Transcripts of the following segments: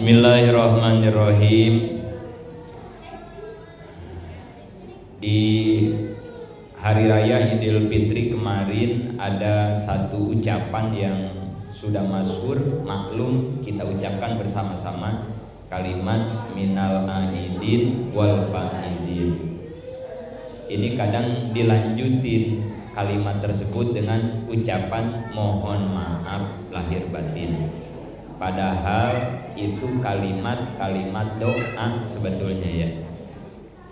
Bismillahirrahmanirrahim. Di Hari Raya Idul Fitri kemarin ada satu ucapan yang sudah masyhur, maklum, kita ucapkan bersama-sama, kalimat minal aidin wal faizin. Ini kadang dilanjutin kalimat tersebut dengan ucapan mohon maaf lahir batin. Padahal itu kalimat-kalimat doa sebetulnya ya.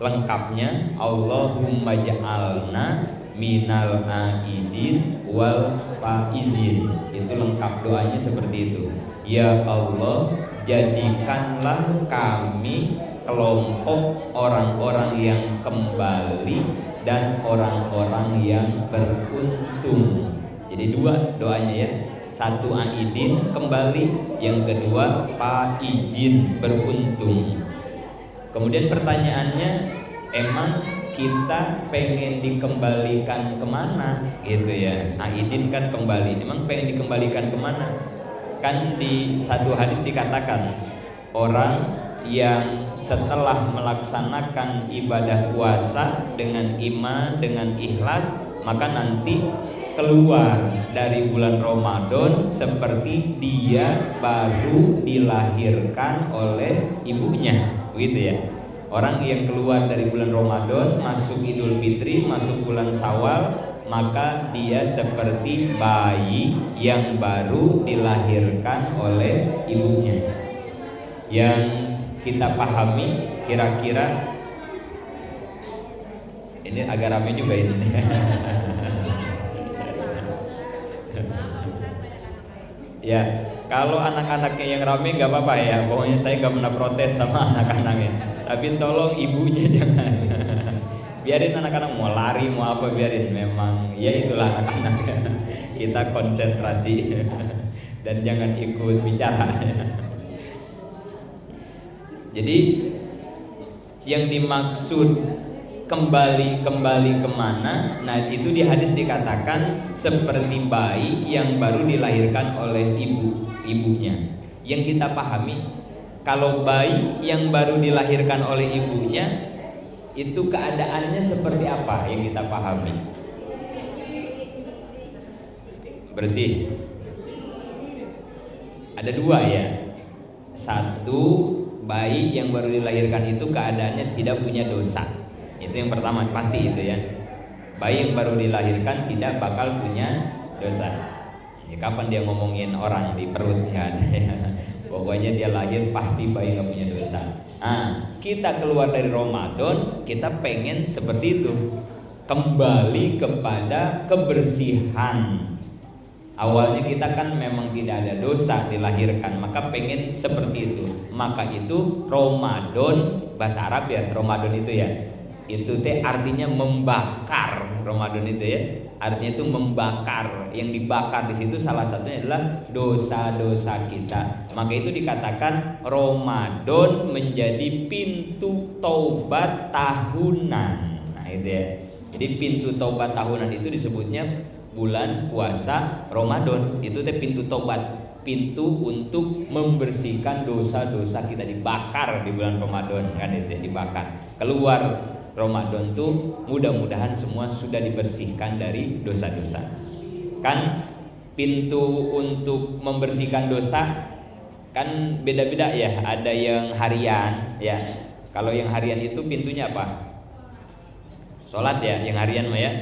Lengkapnya Allahumma ja'alna minal aidin wal faizin. Itu lengkap doanya seperti itu. Ya Allah, jadikanlah kami kelompok orang-orang yang kembali dan orang-orang yang beruntung. Jadi dua doanya ya. Satu aidin kembali, yang kedua faizin beruntung. Kemudian pertanyaannya, emang kita pengen dikembalikan kemana gitu ya? Aidin kan kembali, emang pengen dikembalikan kemana? Kan di satu hadis dikatakan orang yang setelah melaksanakan ibadah puasa dengan iman, dengan ikhlas, maka nanti keluar dari bulan Ramadan seperti dia baru dilahirkan oleh ibunya, begitu ya. Orang yang keluar dari bulan Ramadan masuk Idul Fitri, masuk bulan Syawal, maka dia seperti bayi yang baru dilahirkan oleh ibunya. Yang kita pahami kira-kira ini agak ramai juga ini. Ya, kalau anak-anaknya yang rame nggak apa-apa ya. Pokoknya saya nggak pernah protes sama anak-anaknya. Tapi tolong ibunya jangan. Biarin anak-anak mau lari mau apa biarin. Memang ya itulah anak-anak. Kita konsentrasi dan jangan ikut bicara. Jadi yang dimaksud kembali kemana? Nah itu di hadis dikatakan seperti bayi yang baru dilahirkan oleh ibunya. Yang kita pahami, kalau bayi yang baru dilahirkan oleh ibunya itu keadaannya seperti apa yang kita pahami? Bersih. Ada dua ya. Satu, bayi yang baru dilahirkan itu keadaannya tidak punya dosa. Itu yang pertama, pasti itu ya. Bayi yang baru dilahirkan tidak bakal punya dosa. Ya, kapan dia ngomongin orang di perut? Nggak ada ya. Pokoknya dia lahir pasti bayi nggak punya dosa. Nah, kita keluar dari Ramadan, kita pengen seperti itu, kembali kepada kebersihan. Awalnya kita kan memang tidak ada dosa dilahirkan, maka pengen seperti itu. Maka itu Ramadan, bahasa Arab ya, Ramadan itu ya. Itu teh artinya membakar. Ramadan itu ya, artinya itu membakar. Yang dibakar di situ salah satunya adalah dosa-dosa kita. Maka itu dikatakan Ramadan menjadi pintu taubat tahunan. Nah itu ya. Jadi pintu taubat tahunan itu disebutnya bulan puasa Ramadan. Itu teh pintu taubat, pintu untuk membersihkan dosa-dosa kita, dibakar di bulan Ramadan kan itu ya, dibakar. Keluar Ramadan tuh mudah-mudahan semua sudah dibersihkan dari dosa-dosa. Kan pintu untuk membersihkan dosa kan beda-beda ya. Ada yang harian ya. Kalau yang harian itu pintunya apa? Sholat ya, yang harian mah ya.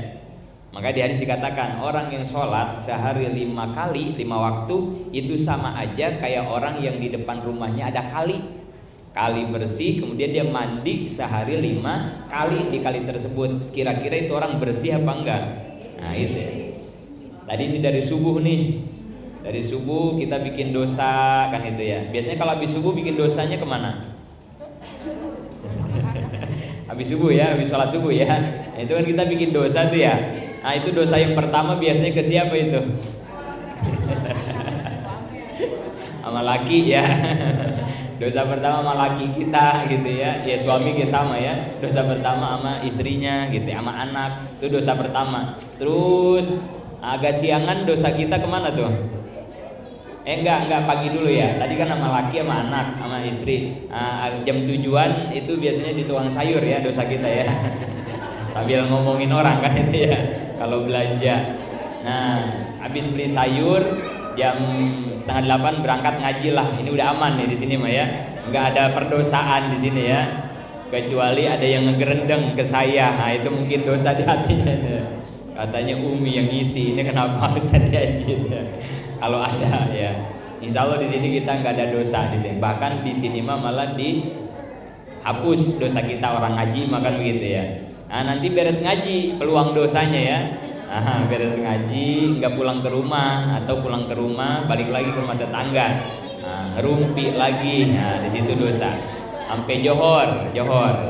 Maka di hadis dikatakan orang yang sholat sehari 5 kali 5 waktu itu sama aja kayak orang yang di depan rumahnya ada kali bersih, kemudian dia mandi sehari 5 kali di kali tersebut. Kira-kira itu orang bersih apa enggak? Nah itu ya. Tadi ini dari subuh nih, dari subuh kita bikin dosa kan itu ya. Biasanya kalau habis subuh bikin dosanya kemana? Habis subuh ya, habis sholat subuh ya. Nah, itu kan kita bikin dosa tuh ya. Nah itu dosa yang pertama biasanya ke siapa itu? Sama laki ya. Dosa pertama sama laki kita gitu ya. Ya suami kita sama ya. Dosa pertama sama istrinya gitu ya, sama anak. Itu dosa pertama. Terus agak siangan dosa kita kemana tuh? Enggak pagi dulu ya. Tadi kan sama laki sama anak sama istri. Jam tujuan itu biasanya di tukang sayur ya dosa kita ya. Sambil ngomongin orang kan itu ya. Kalau belanja. Nah, habis beli sayur jam 7:30 berangkat ngaji lah. Ini udah aman nih di sini mah ya. Enggak ada perdosaan di sini ya. Kecuali ada yang ngegerendeng ke saya. Nah, itu mungkin dosa di hatinya. Katanya Umi yang ngisi. Ini kenapa harus terjadi ya? Kalau ada ya, insya Allah di sini kita nggak ada dosa di sini. Bahkan di sini mah malah dihapus dosa kita orang ngaji makan begitu ya. Nah nanti beres ngaji peluang dosanya ya. Beres ngaji nggak pulang ke rumah atau pulang ke rumah balik lagi ke rumah tetangga. Rumpi lagi. Nah di situ dosa. Sampai johor.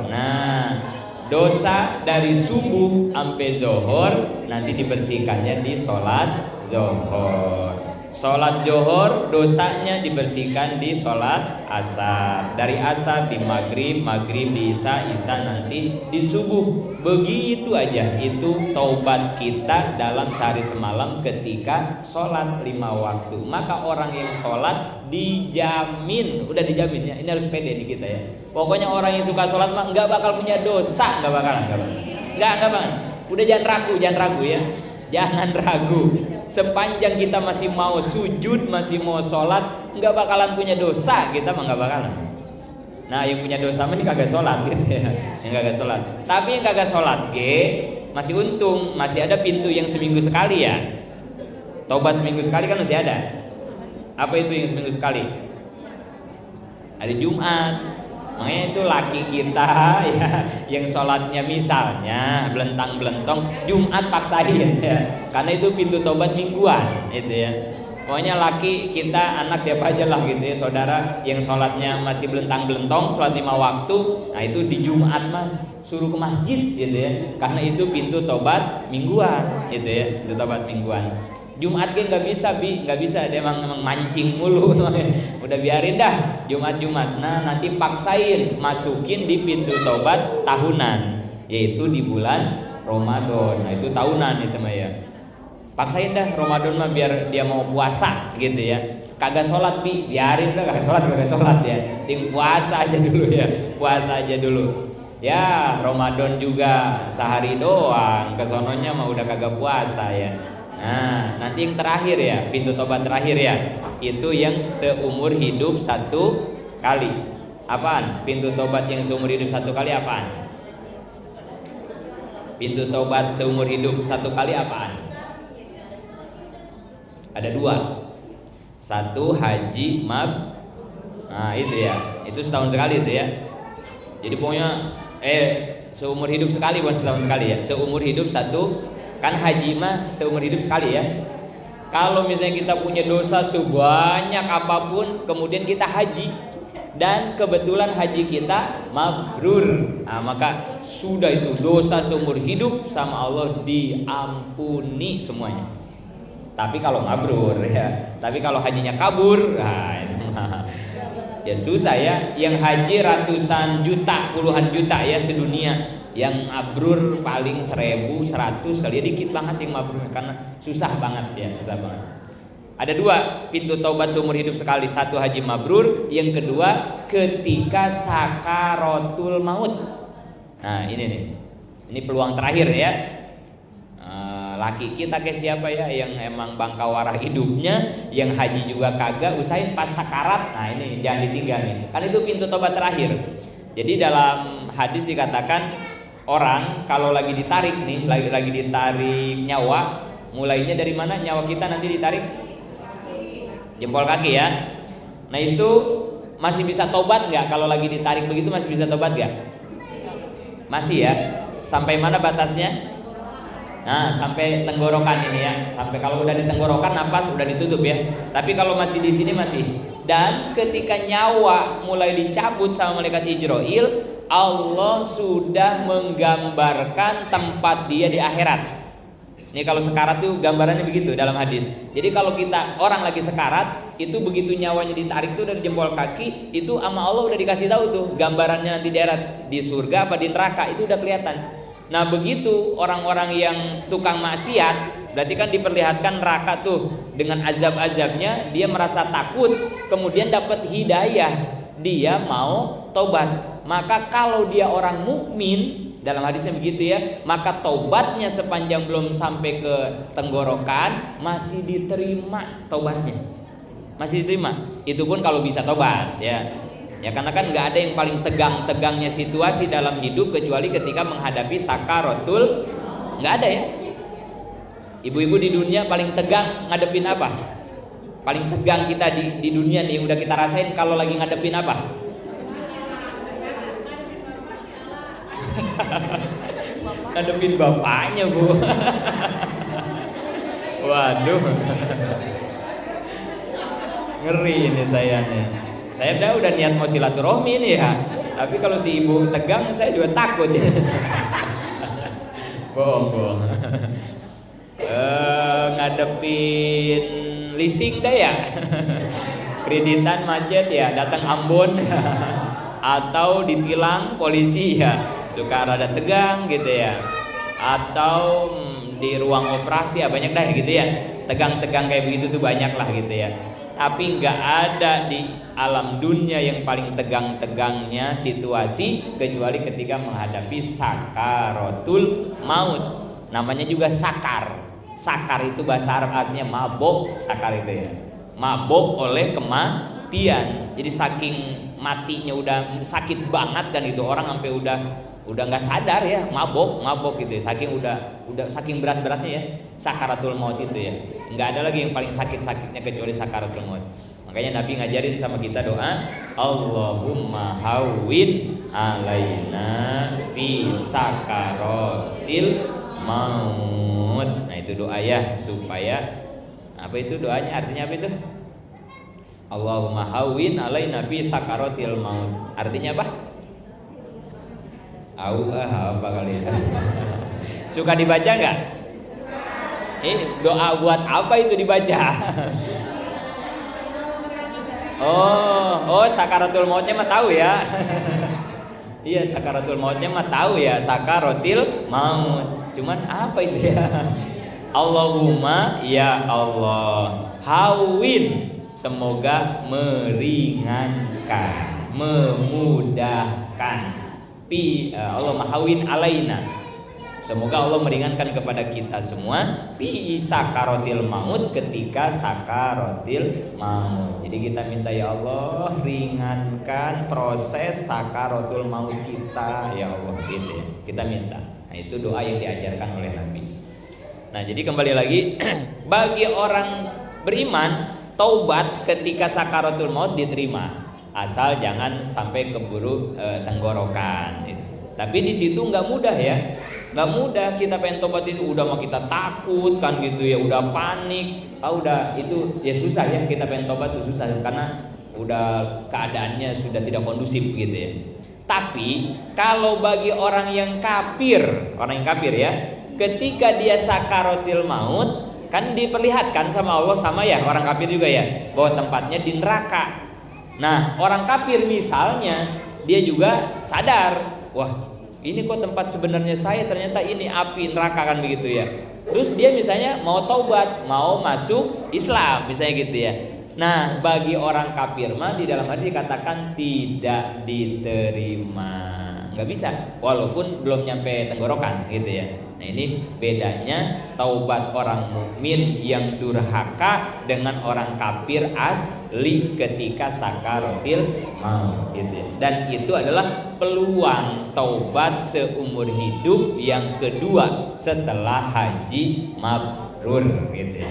Nah dosa dari subuh sampai zohor nanti dibersihkannya di sholat zohor. Sholat johor dosanya dibersihkan di sholat asar. Dari asar di maghrib di isya nanti di subuh. Begitu aja. Itu taubat kita dalam sehari semalam ketika sholat 5 waktu. Maka orang yang sholat dijamin, udah dijamin ya. Ini harus pede di kita ya. Pokoknya orang yang suka sholat mah nggak bakal punya dosa, nggak bakalan. Udah jangan ragu ya. Jangan ragu. Sepanjang kita masih mau sujud, masih mau sholat, nggak bakalan punya dosa, kita mah nggak bakalan. Nah yang punya dosa mah ini kagak sholat gitu ya, yang kagak sholat. Tapi yang kagak sholat masih untung, masih ada pintu yang seminggu sekali ya. Taubat seminggu sekali kan masih ada. Apa itu yang seminggu sekali? Hari Jumat. Makanya itu laki kita ya yang sholatnya misalnya belentang-belentong Jumat paksain ya. Karena itu pintu tobat mingguan itu ya. Pokoknya laki kita anak siapa aja lah gitu ya saudara yang sholatnya masih belentang-belentong sholat 5 waktu. Nah itu di Jumat mas suruh ke masjid gitu ya. Karena itu pintu tobat mingguan gitu ya. Pintu tobat mingguan. Jumat kan nggak bisa dia emang mancing mulu. Udah biarin dah Jumat. Nah nanti paksain masukin di pintu tobat tahunan, yaitu di bulan Ramadan. Nah itu tahunan itu mah ya. Paksain dah Ramadan mah biar dia mau puasa gitu ya. Kagak sholat biarin dah kagak sholat ya. Tim puasa aja dulu ya. Ramadan juga sehari doang, kesononya mah udah kagak puasa ya. Nah, nanti yang terakhir ya, pintu tobat terakhir ya, itu yang seumur hidup 1 kali. Apaan? Pintu tobat yang seumur hidup 1 kali apaan? Pintu tobat seumur hidup 1 kali apaan? Ada 2. 1 haji Nah itu ya, itu setahun sekali itu ya. Jadi pokoknya seumur hidup sekali bukan setahun sekali ya. Seumur hidup 1. Kan haji mah seumur hidup sekali ya. Kalau misalnya kita punya dosa sebanyak apapun kemudian kita haji dan kebetulan haji kita mabrur, nah, maka sudah itu dosa seumur hidup sama Allah diampuni semuanya. Tapi kalau mabrur ya. Tapi kalau hajinya kabur, ya susah ya. Yang haji ratusan juta, puluhan juta ya sedunia. Yang mabrur paling 1000, 100 kali dikit banget yang mabrur karena susah banget ya, susah banget. Ada 2 pintu taubat seumur hidup sekali. 1 haji mabrur, yang kedua ketika sakaratul maut. Nah ini nih, ini peluang terakhir ya. Laki kita kayak siapa ya yang emang bangkawarah hidupnya, yang haji juga kagak, usahain pas sakarat. Nah ini jangan ditinggal nih, kan itu pintu taubat terakhir. Jadi dalam hadis dikatakan orang kalau lagi ditarik nih, lagi ditarik nyawa, mulainya dari mana nyawa kita nanti ditarik? Jempol kaki ya. Nah itu masih bisa tobat nggak? Kalau lagi ditarik begitu masih bisa tobat nggak? Masih ya. Sampai mana batasnya? Nah sampai tenggorokan ini ya. Sampai kalau udah di tenggorokan napas udah ditutup ya. Tapi kalau masih di sini masih. Dan ketika nyawa mulai dicabut sama malaikat Ijroil, Allah sudah menggambarkan tempat dia di akhirat. Ini kalau sekarat tuh gambarannya begitu dalam hadis. Jadi kalau kita orang lagi sekarat, itu begitu nyawanya ditarik tuh dari jempol kaki, itu sama Allah udah dikasih tahu tuh gambarannya nanti di surga apa di neraka itu udah kelihatan. Nah begitu orang-orang yang tukang maksiat Berarti kan diperlihatkan neraka tuh dengan azab-azabnya, dia merasa takut, kemudian dapat hidayah, dia mau tobat. Maka kalau dia orang mukmin, dalam hadisnya begitu ya, maka tobatnya sepanjang belum sampai ke tenggorokan masih diterima tobatnya, masih diterima. Itu pun kalau bisa tobat ya. Ya karena kan nggak ada yang paling tegang-tegangnya situasi dalam hidup kecuali ketika menghadapi sakaratul, nggak ada ya. Ibu-ibu di dunia paling tegang ngadepin apa? Paling tegang kita di dunia nih udah kita rasain kalau lagi ngadepin apa? Ngadepin bapaknya, Bu. Waduh. Ngeri ini saya nih. Saya udah niat mau silaturahmi nih ya. Tapi kalau si ibu tegang saya juga takut. Bohong. Ngadepin leasing dah ya. Kreditan macet ya, datang Ambon atau ditilang polisi ya, suka rada tegang gitu ya. Atau di ruang operasi ya, banyak dah gitu ya. Tegang-tegang kayak begitu tuh banyak lah gitu ya. Tapi nggak ada di alam dunia yang paling tegang-tegangnya situasi kecuali ketika menghadapi sakaratul maut. Namanya juga sakar. Sakar itu bahasa Arab artinya mabok. Sakar itu ya, mabok oleh kematian. Jadi saking matinya udah sakit banget kan itu orang sampai udah nggak sadar ya, mabok gitu ya. Saking udah saking berat-beratnya ya sakaratul maut itu ya. Nggak ada lagi yang paling sakit-sakitnya kecuali sakaratul maut. Makanya Nabi ngajarin sama kita doa, Allahumma hawwin alaina fi sakaratil maut. Nah itu doa ya, supaya apa itu doanya, artinya apa itu? Allahumma hawwin alaina fi sakaratil maut. Artinya apa? Apa kali ya? Suka dibaca nggak? Ini doa buat apa itu dibaca? Oh, sakaratul mautnya mah tahu ya. Iya, sakaratul mautnya mah tahu ya, sakaratil maut. Cuman apa itu ya? Allahumma ya Allah, hawin, semoga meringankan, memudahkan. Allahumma hawin alaina, semoga Allah meringankan kepada kita semua fi sakaratil maut, ketika sakaratil maut. Jadi kita minta ya Allah ringankan proses sakaratul maut kita ya Allah gitu ya. Kita minta. Nah itu doa yang diajarkan oleh Nabi. Nah jadi kembali lagi bagi orang beriman taubat ketika sakaratul maut diterima, asal jangan sampai keburu tenggorokan gitu. Tapi di situ nggak mudah ya. Nggak mudah, kita pengen tobat itu udah mau kita takut kan gitu ya, udah panik, udah itu ya susah ya, kita pengen tobat itu susah karena udah keadaannya sudah tidak kondusif gitu ya. Tapi kalau bagi orang yang kafir ya, ketika dia sakaratil maut kan diperlihatkan sama Allah sama ya orang kafir juga ya, bahwa tempatnya di neraka. Nah orang kafir misalnya dia juga sadar, wah ini kok tempat sebenarnya saya, ternyata ini api neraka kan begitu ya. Terus dia misalnya mau taubat, mau masuk Islam misalnya gitu ya. Nah bagi orang kafir mah di dalam hadis dikatakan tidak diterima, nggak bisa walaupun belum nyampe tenggorokan gitu ya. Nah ini bedanya taubat orang mukmin yang durhaka dengan orang kafir asli ketika sakaratil maut gitu ya. Dan itu adalah peluang taubat seumur hidup yang kedua setelah haji mabrur gitu ya.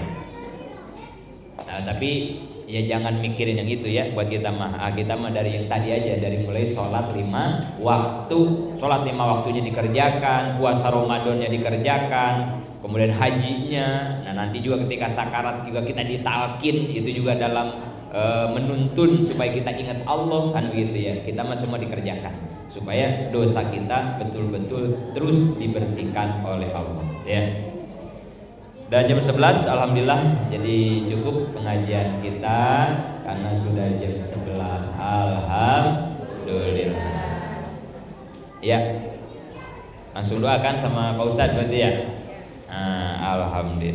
Nah tapi ya jangan mikirin yang itu ya, buat kita mah dari yang tadi aja, dari mulai sholat 5 waktu, sholat 5 waktunya dikerjakan, puasa Ramadannya dikerjakan, kemudian hajinya. Nah nanti juga ketika sakarat juga kita ditalkin, itu juga dalam menuntun supaya kita ingat Allah kan begitu ya. Kita mah semua dikerjakan supaya dosa kita betul-betul terus dibersihkan oleh Allah ya. Dan jam 11 alhamdulillah jadi cukup pengajian kita karena sudah jam 11. Alhamdulillah. Ya. Langsung doakan sama Pak Ustadz berarti ya. Alhamdulillah.